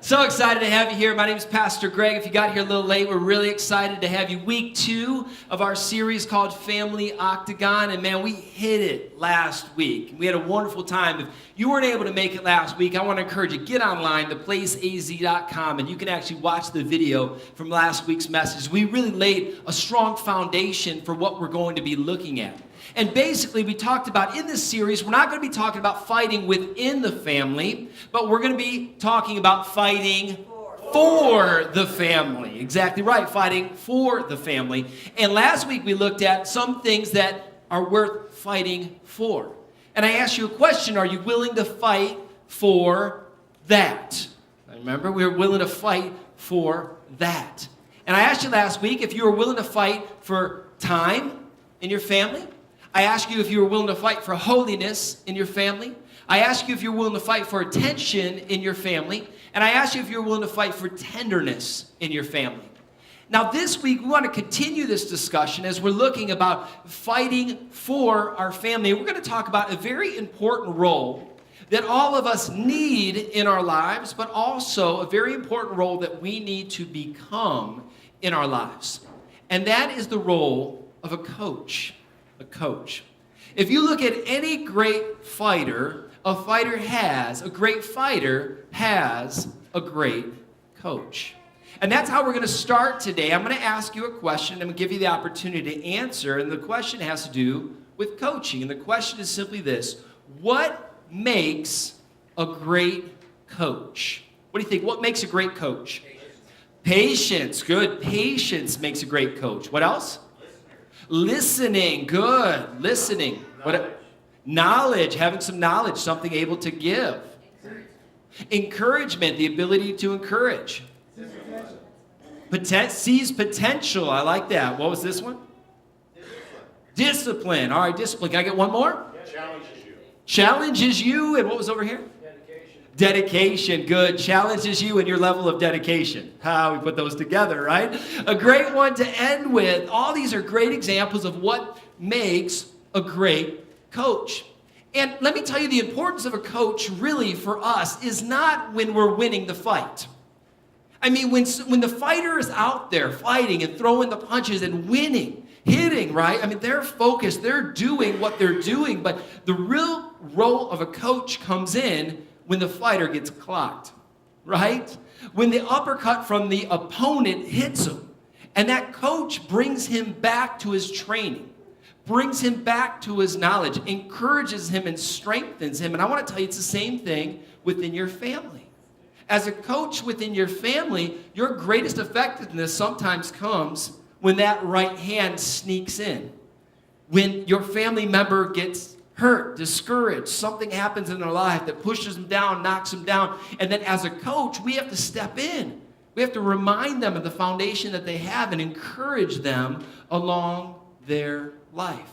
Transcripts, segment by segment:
So excited to have you here. My name is Pastor Greg. If you got here a little late, we're really excited to have you. Week 2 of our series called Family Octagon. And man, we hit it last week. We had a wonderful time. If you weren't able to make it last week, I want to encourage you, get online to placeaz.com, and you can actually watch the video from last week's message. We really laid a strong foundation for what we're going to be looking at. And basically, we talked about in this series, we're not going to be talking about fighting within the family, but we're going to be talking about fighting for the family. Exactly right, fighting for the family. And last week, we looked at some things that are worth fighting for. And I asked you a question, are you willing to fight for that? Remember, we were willing to fight for that. And I asked you last week if you were willing to fight for time in your family. I asked you if you were willing to fight for holiness in your family. I asked you if you were willing to fight for attention in your family. And I asked you if you were willing to fight for tenderness in your family. Now this week, we want to continue this discussion as we're looking about fighting for our family. We're going to talk about a very important role that all of us need in our lives, but also a very important role that we need to become in our lives. And that is the role of a coach. A coach. If you look at any great fighter, a great fighter has a great coach. And that's how we're going to start today. I'm going to ask you a question. I'm going to give you the opportunity to answer. And the question has to do with coaching. And the question is simply this: what makes a great coach? What do you think? What makes a great coach? Patience. Good. Patience makes a great coach. What else? Listening, good. Listening. What? Knowledge, having some knowledge, something able to give. Encouragement, the ability to encourage. Sees potential, I like that. What was this one? Discipline. All right, discipline. Can I get one more? Challenges you. Challenges you, and what was over here? Dedication, good. Challenges you in your level of dedication. How we put those together, right? A great one to end with. All these are great examples of what makes a great coach. And let me tell you, the importance of a coach really for us is not when we're winning the fight. I mean, when the fighter is out there fighting and throwing the punches and winning, hitting, right? I mean, they're focused. They're doing what they're doing. But the real role of a coach comes in when the fighter gets clocked, right? When the uppercut from the opponent hits him, and that coach brings him back to his training, brings him back to his knowledge, encourages him and strengthens him. And I want to tell you, it's the same thing within your family. As a coach within your family, your greatest effectiveness sometimes comes when that right hand sneaks in. When your family member gets hurt, discouraged, something happens in their life that pushes them down, knocks them down. And then as a coach, we have to step in. We have to remind them of the foundation that they have and encourage them along their life.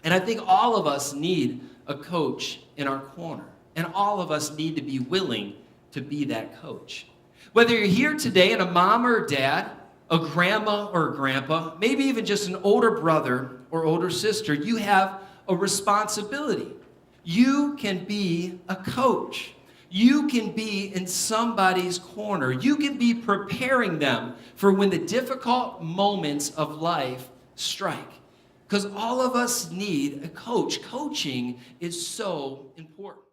And I think all of us need a coach in our corner. And all of us need to be willing to be that coach. Whether you're here today and a mom or a dad, a grandma or a grandpa, maybe even just an older brother or older sister, you have a responsibility. You can be a coach. You can be in somebody's corner. You can be preparing them for when the difficult moments of life strike. Because all of us need a coach. Coaching is so important.